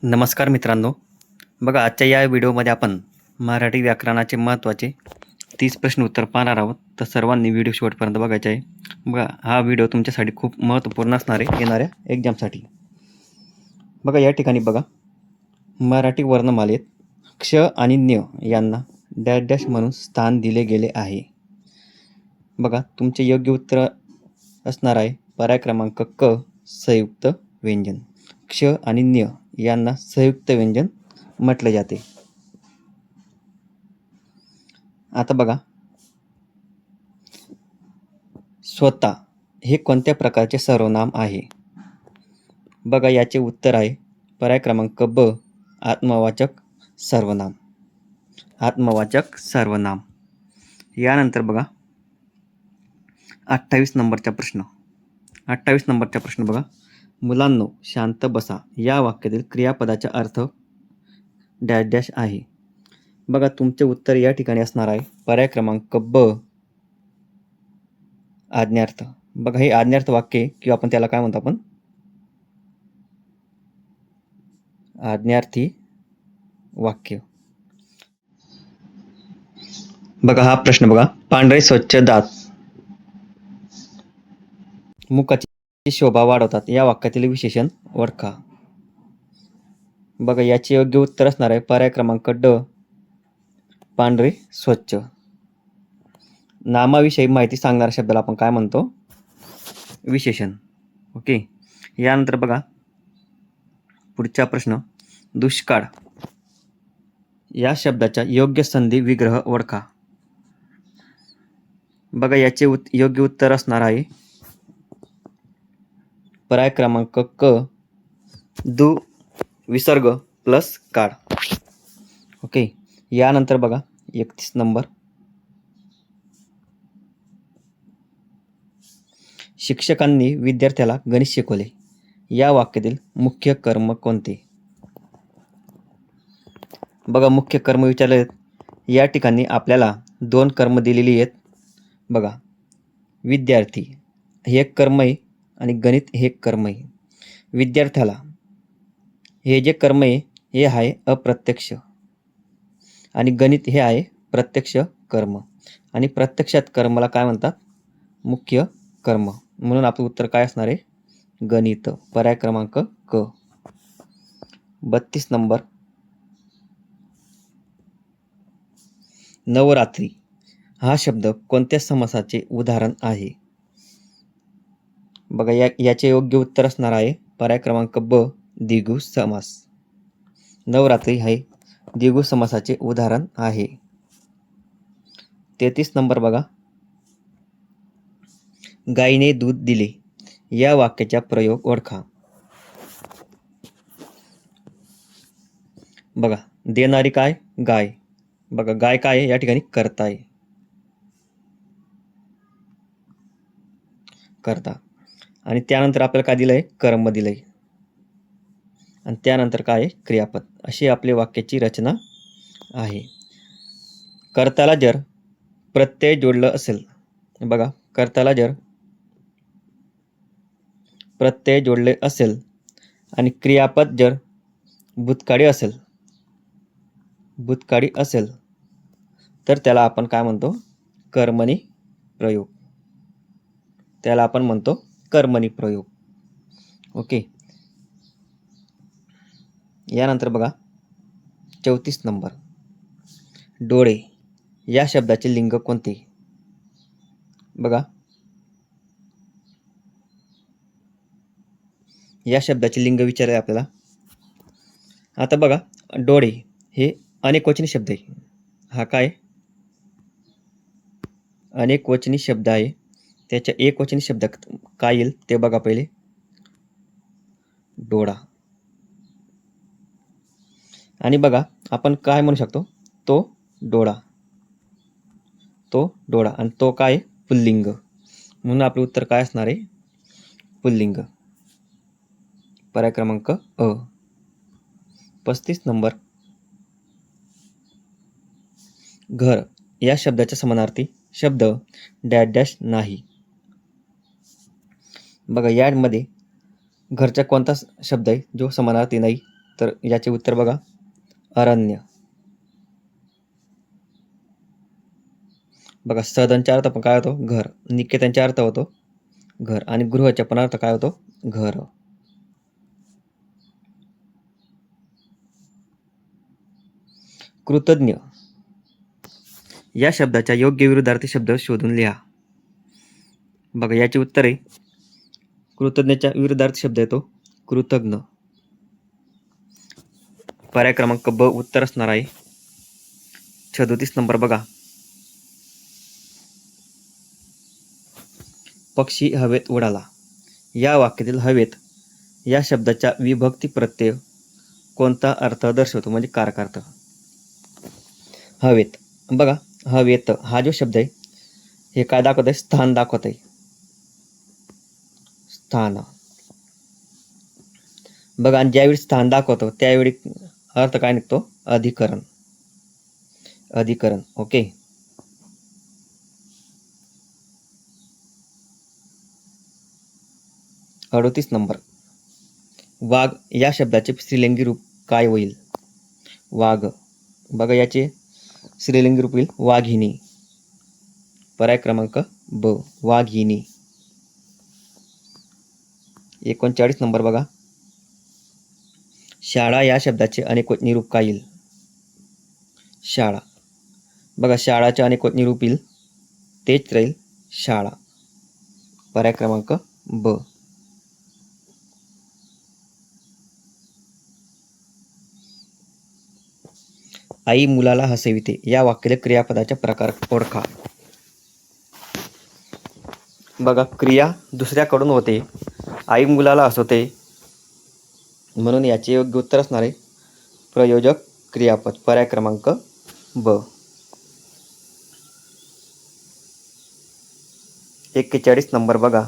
नमस्कार मित्रांनो. बघा, आजच्या या व्हिडिओमध्ये आपण मराठी व्याकरणाचे महत्त्वाचे 30 प्रश्न उत्तर पाहणार आहोत. तर सर्वांनी व्हिडिओ शेवटपर्यंत बघायचा आहे. बघा, हा व्हिडिओ तुमच्यासाठी खूप महत्त्वपूर्ण असणार आहे येणाऱ्या एक्झामसाठी. बघा, या ठिकाणी बघा, मराठी वर्णमालेत क्ष आणि न्य यांना डॅश डॅश म्हणून स्थान दिले गेले आहे. बघा, तुमचे योग्य उत्तर असणार आहे पर्याय क्रमांक क, संयुक्त व्यंजन. क्ष आणि न्य यांना संयुक्त व्यंजन म्हटले जाते. आता बघा, स्वतः हे कोणत्या प्रकारचे सर्वनाम आहे? बघा, याचे उत्तर आहे पर्याय क्रमांक ब, आत्मवाचक सर्वनाम. आत्मवाचक सर्वनाम. यानंतर बघा 28 नंबरचा प्रश्न. 28 नंबरचा प्रश्न बघा, मुलांनो शांत बसा या वाक्यातील क्रियापदाचा अर्थ डॅश डॅश आहे. बघा, तुमचे उत्तर या ठिकाणी असणार आहे पर्याय क्रमांक ब, आज्ञार्थ. बघा, हे आज्ञार्थ वाक्य किंवा आपण त्याला काय म्हणतो, आपण आज्ञार्थी वाक्य. बघा, हा प्रश्न बघा, पांढरे स्वच्छ दात मुखाची शोभा वाढवतात या वाक्यातील विशेषण ओळखा. बघा, याचे योग्य उत्तर असणार आहे पर्याय क्रमांक ड, पांढरे स्वच्छ. नामाविषयी माहिती सांगणाऱ्या शब्दाला आपण काय म्हणतो? विशेषण. ओके. यानंतर बघा पुढचा प्रश्न, दुष्काळ या शब्दाचा योग्य संधी विग्रह ओळखा. बघा, याचे योग्य उत्तर असणार आहे पर्याय क्रमांक क, दु विसर्ग प्लस काळ. ओके. यानंतर बघा 31 नंबर, शिक्षकांनी विद्यार्थ्याला गणित शिकवले या वाक्यातील मुख्य कर्म कोणते? बघा, मुख्य कर्म विचारले. या ठिकाणी आपल्याला 2 कर्म दिलेली आहेत. बघा, विद्यार्थी हे एक कर्म आहे आणि गणित हे एक कर्म आहे. विद्यार्थ्याला हे जे कर्म आहे हे आहे अप्रत्यक्ष आणि गणित हे आहे प्रत्यक्ष कर्म. आणि प्रत्यक्षात कर्माला काय म्हणतात? मुख्य कर्म. म्हणून आपलं उत्तर काय असणार आहे? गणित. पर्याय क्रमांक क. 32 नंबर, नवरात्री हा शब्द कोणत्या समासाचे उदाहरण आहे? बघा, याचे योग्य उत्तर असणार आहे पर्याय क्रमांक ब, द्विगु समास. नवरात्री हे द्विगु समासाचे उदाहरण आहे. 33 नंबर बघा, गायीने दूध दिले या वाक्याचा प्रयोग ओळखा. बघा, देणारी काय? गाय. बघा, गाय काय आहे? या ठिकाणी कर्ता आहे. कर्ता. आणि त्यानंतर आपल्याला काय दिलंय? कर्म दिलंय. आणि त्यानंतर काय आहे? क्रियापद. अशी आपली वाक्याची रचना आहे. कर्ताला जर प्रत्यय जोडलं असेल, बघा, कर्ताला जर प्रत्यय जोडले असेल आणि क्रियापद जर भूतकाळी असेल तर त्याला आपण काय म्हणतो? कर्मणी प्रयोग. त्याला आपण म्हणतो कर्मणी प्रयोग. ओके. यानंतर बघा 34 नंबर, डोळे या शब्दाचे लिंग कोणते? बघा, या शब्दाचे लिंग विचारले आपल्याला. आता बघा, डोळे हे अनेकवचनी शब्द आहे. हा काय? अनेकवचनी शब्द आहे. त्याच्या एकवचनी शब्द काय येईल ते बघा पहिले. डोळा. आणि बघा, आपण काय म्हणू शकतो? तो डोळा. तो डोळा. आणि तो काय? पुल्लिंग. म्हणून आपलं उत्तर काय असणार आहे? पुल्लिंग. पर्याय क्रमांक अ. 35 नंबर, घर या शब्दाच्या समानार्थी शब्द डॅश डॅश नाही. बघा, यामध्ये घरचा कोणता शब्द आहे जो समानार्थी नाही? तर याचे उत्तर बघा अरण्य. बघा सदनचा अर्थ पण काय होतो घर, निकेतनचा अर्थ होतो घर आणि गृहचा पण अर्थ काय होतो घर. कृतज्ञ या शब्दाच्या योग्य विरुद्धार्थी शब्द शोधून लिहा. बघा याचे उत्तर आहे कृतज्ञच्या विरुद्धार्थी शब्द येतो कृतज्ञ. पर्याय क्रमांक ब उत्तर असणार आहे. 37 नंबर बघा. पक्षी हवेत उडाला. या वाक्यातील हवेत या शब्दाचा विभक्ती प्रत्यय कोणता अर्थ दर्शवतो म्हणजे कारकार्थ. हवेत बघा हवेत हा जो शब्द आहे हे काय दाखवत आहे स्थान दाखवत आहे. स्थान बघा आणि ज्यावेळी स्थान दाखवतो त्यावेळी अर्थ काय निघतो अधिकरण. अधिकरण ओके. अडोतीस नंबर. वाघ या शब्दाचे स्त्रीलिंगी रूप काय होईल. वाघ बघा याचे स्त्रीलिंगी रूप होईल वाघिणी. पर्याय क्रमांक ब वाघिणी. 39 नंबर बघा. शाळा या शब्दाचे अनेकवचनी रूप काय येईल. शाळा बघा शाळाचे अनेकवचनी रूप येईल तेच राहील शाळा. पर्याय क्रमांक ब. आई मुलाला हसविते या वाक्यातील क्रियापदाचा प्रकार ओळखा. बघा क्रिया दुसऱ्याकडून होते, आई मुलाला हसवते म्हणून याचे योग्य उत्तर असणार आहे प्रयोजक क्रियापद. पर्याय क्रमांक ब. 41 नंबर बघा.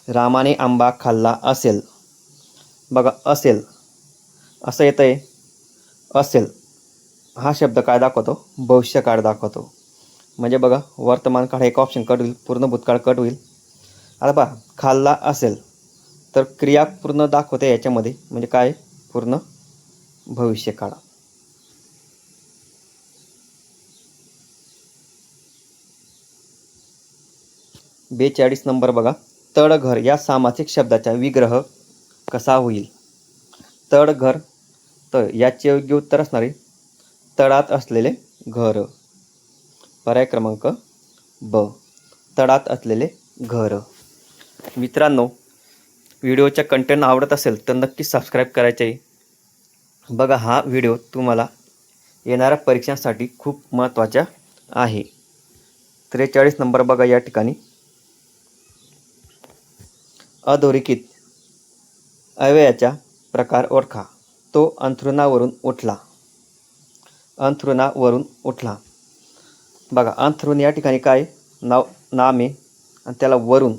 रामाने आंबा खाल्ला असेल. बघा असेल असं येतं आहे. असेल हा शब्द काय दाखवतो भविष्यकाळ दाखवतो. म्हणजे बघा वर्तमान काळ एक ऑप्शन कट होईल, पूर्ण भूतकाळ कट होईल. आता पहा खाल्ला असेल तर क्रिया पूर्ण दाखवते याच्यामध्ये म्हणजे काय पूर्ण भविष्यकाळ. बेचाळीस नंबर बघा. तळघर या सामासिक शब्दाचा विग्रह कसा होईल. तळघर तर याचे योग्य उत्तर असणार आहे तळात असलेले घर. पर्याय क्रमांक ब तळात असलेले घर. मित्रांनो व्हिडिओचा कंटेंट आवडत असेल तर नक्की सबस्क्राईब करायचे आहे. बघा हा व्हिडिओ तुम्हाला येणाऱ्या परीक्षांसाठी खूप महत्त्वाचा आहे. 43 नंबर बघा या ठिकाणी. अधोरेखित अव्ययाचा प्रकार ओळखा. तो अंथरुणावरून उठला. अंथरुणावरून उठला बघा अंथरुण या ठिकाणी काय नाम आहे आणि त्याला वरून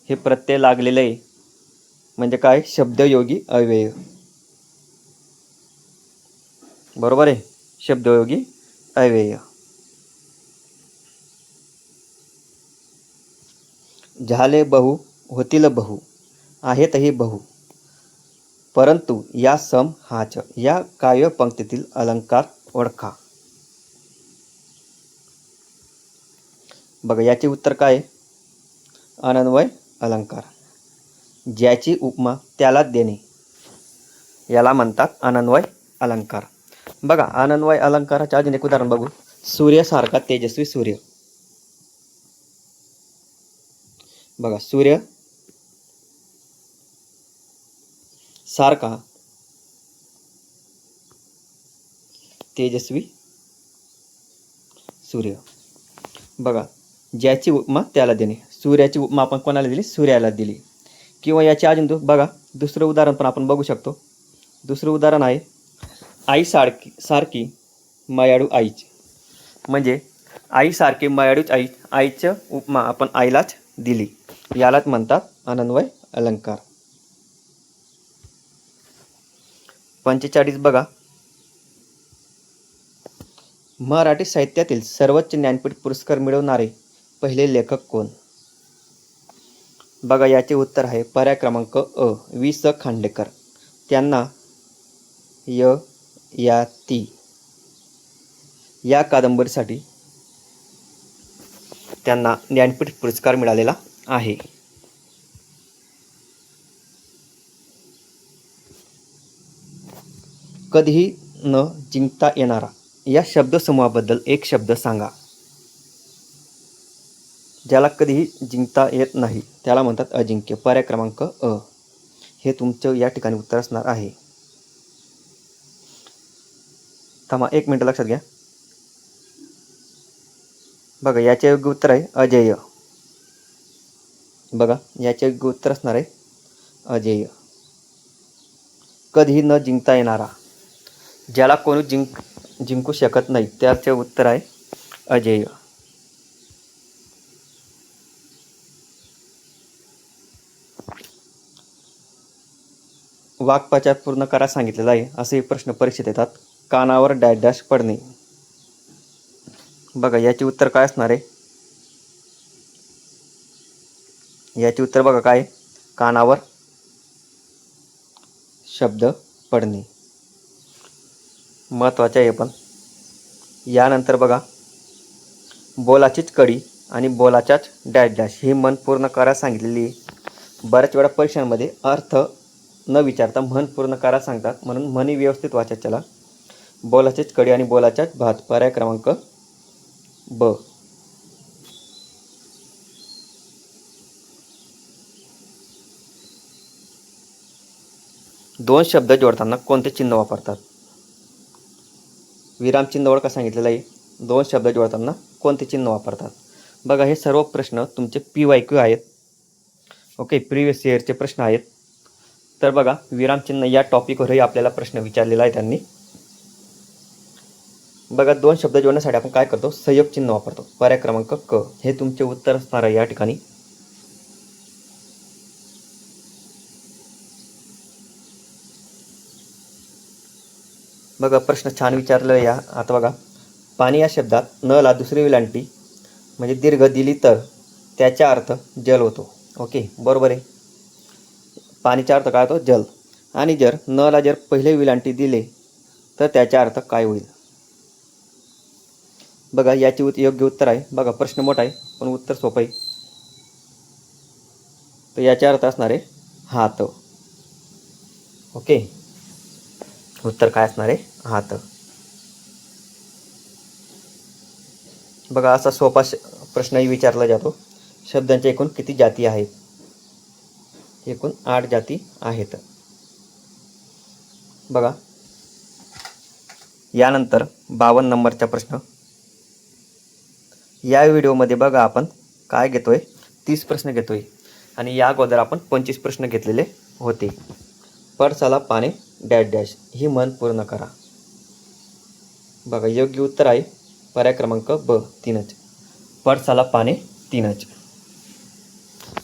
हे प्रत्यय लागलेलं आहे म्हणजे काय शब्दयोगी अव्यय. बरोबर आहे शब्दयोगी अव्यय. झाले बहु होतील बहु आहेतही बहु परंतु या सम हाच या काव्य पंक्तीतील अलंकार ओळखा. बघा याचे उत्तर काय अनन्वय अलंकार. ज्याची उपमा त्याला देणे याला म्हणतात अनन्वय अलंकार. बघा अनन्वय अलंकाराचे अजून एक उदाहरण बघू. सूर्यासारखा तेजस्वी सूर्य. बघा सूर्य सारखा तेजस्वी सूर्य. बघा ज्याची उपमा त्याला देणे. सूर्याची उपमा आपण कोणाला दिली सूर्याला दिली. किंवा याचे अजून बघा दुसरं उदाहरण पण आपण बघू शकतो. दुसरं उदाहरण आहे आई सारखी मायाळू आईची. म्हणजे आई सारखी मायाळूच आईचं उपमा आपण आईलाच दिली यालाच म्हणतात अनन्वय अलंकार. 45 बघा. मराठी साहित्यातील सर्वोच्च ज्ञानपीठ पुरस्कार मिळवणारे पहिले लेखक कोण. बघा याचे उत्तर आहे पर्याय क्रमांक अ, वि स खांडेकर. त्यांना ययाती या कादंबरीसाठी त्यांना ज्ञानपीठ पुरस्कार मिळालेला आहे. कधीही न जिंकता येणारा या शब्दसमूहाबद्दल एक शब्द सांगा. ज्याला कधीही जिंकता येत नाही त्याला म्हणतात अजिंक्य. पर्याय क्रमांक अ हे तुमचं या ठिकाणी उत्तर असणार आहे. थांबा 1 मिनिट लक्षात घ्या. बघा याचे योग्य उत्तर आहे अजेय. बघा याचे योग्य उत्तर असणार आहे अजेय. कधीही न जिंकता येणारा, ज्याला कोणी जिंकू शकत नाही त्याचे उत्तर आहे अजेय. वाक्प्रचार पूर्ण करा सांगितलेला आहे. असे प्रश्न परीक्षेत येतात. कानावर डॅश डॅश पडणे. बघा याचे उत्तर काय असणार आहे. याचे उत्तर बघा काय, कानावर शब्द पडणे. महत्त्वाचे आहे पण. यानंतर बघा बोलाचीच कडी आणि बोलाच्याच डॅश डॅश ही म्हण पूर्ण करा सांगितलेली आहे. बऱ्याच वेळा परीक्षांमध्ये अर्थ न विचारता म्हण पूर्ण करा सांगतात, म्हणून म्हणी व्यवस्थित वाचा. चला, बोलाचीच कडी आणि बोलाच्याच भात. पर्याय क्रमांक ब. दोन शब्द जोडताना कोणते चिन्ह वापरतात. विरामचिन्ह ओळखा सांगितलेलं आहे. दोन शब्द जोडताना कोणते चिन्ह वापरतात. बघा हे सर्व प्रश्न तुमचे PYQ आहेत. ओके, प्रिव्हियस इयरचे प्रश्न आहेत. तर बघा विरामचिन्ह या टॉपिकवरही आपल्याला प्रश्न विचारलेला आहे त्यांनी. बघा दोन शब्द जोडण्यासाठी आपण काय करतो, संयोग चिन्ह वापरतो. पर्याय क्रमांक क हे तुमचे उत्तर असणार आहे या ठिकाणी. बघा प्रश्न छान विचारलं या. आता बघा पाणी या शब्दात न ला दुसरी वेलांटी म्हणजे दीर्घ दिली तर त्याचा अर्थ जल होतो. ओके, बरोबर आहे. पाणीचा अर्थ काय होतो, जल. आणि जर न ला जर पहिले वेलांटी दिले तर त्याचा अर्थ काय होईल. बघा याचे योग्य उत्तर आहे. बघा प्रश्न मोठा आहे पण उत्तर सोपं आहे. तर याचा अर्थ असणार आहे हात. ओके, उत्तर काय असणार आहे हात. बघा असा सोपा प्रश्नही विचारला जातो. शब्दांच्या एकूण किती जाती आहेत. एकूण 8 जाती आहेत. बघा यानंतर 52 नंबरचा प्रश्न. या व्हिडिओमध्ये बघा आपण काय घेतोय, 30 प्रश्न घेतोय आणि या अगोदर आपण 25 प्रश्न घेतलेले होते. पळसाला पाने डॅश डॅश ही म्हण पूर्ण करा. बघा योग्य उत्तर आहे पर्याय क्रमांक ब 3च. पळसाला पाने 3च.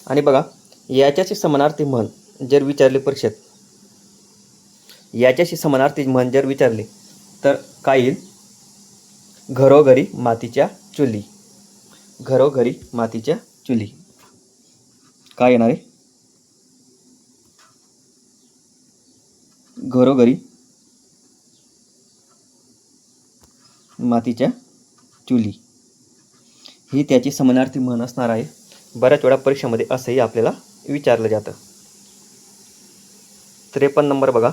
आणि बघा याच्याशी समानार्थी म्हण जर विचारली परीक्षेत, याच्याशी समानार्थी म्हण जर विचारली तर काय येईल, घरोघरी मातीच्या चुली. घरोघरी मातीच्या चुली काय येणार आहे, घरोघरी मातीच्या चुली ही त्याची समानार्थी म्हण असणार आहे. बऱ्याच वेळा परीक्षेमध्ये असंही आपल्याला विचारलं जातं. 53 नंबर बघा.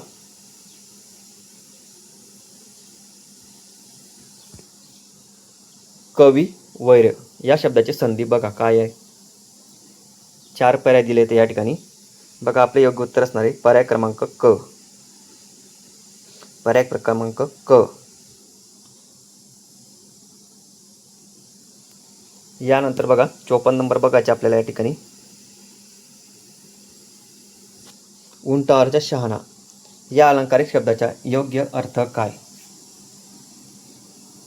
कवी वैर या शब्दाची संधी बघा काय आहे. 4 पर्याय दिले ते या ठिकाणी. बघा आपले योग्य उत्तर असणार आहे पर्याय क्रमांक क. पर्याय क्रमांक क. यानंतर बघा 54 नंबर बघायचे आपल्याला या ठिकाणी. उंटावरचा शहाणा या अलंकारिक शब्दाचा योग्य अर्थ काय.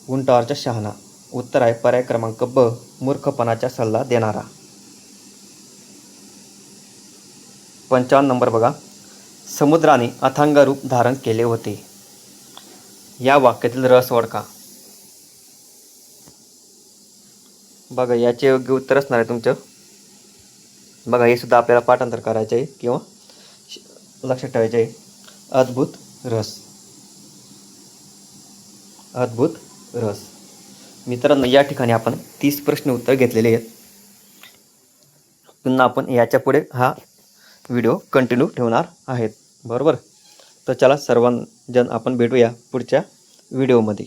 उंटावरचा शहाणा उत्तर आहे पर्याय क्रमांक ब, मूर्खपणाचा सल्ला देणारा. 55 नंबर बघा. समुद्राने अथांग रूप धारण केले होते. या वाक्यातील रस ओळखा. बघा याचे योग्य उत्तर असणार आहे तुमचं बघा हे सुद्धा आपल्याला पाठांतर करायचे आहे किंवा लक्षात ठेवायचे आहे. अद्भुत रस. अद्भुत रस. मित्रांनो या ठिकाणी आपण 30 प्रश्न उत्तर घेतलेले आहेत. पुन्हा आपण याच्या पुढे हा व्हिडिओ कंटिन्यू ठेवणार आहेत, बरोबर. तर चला सर्वजण आपण भेटूया पुढच्या व्हिडिओमध्ये.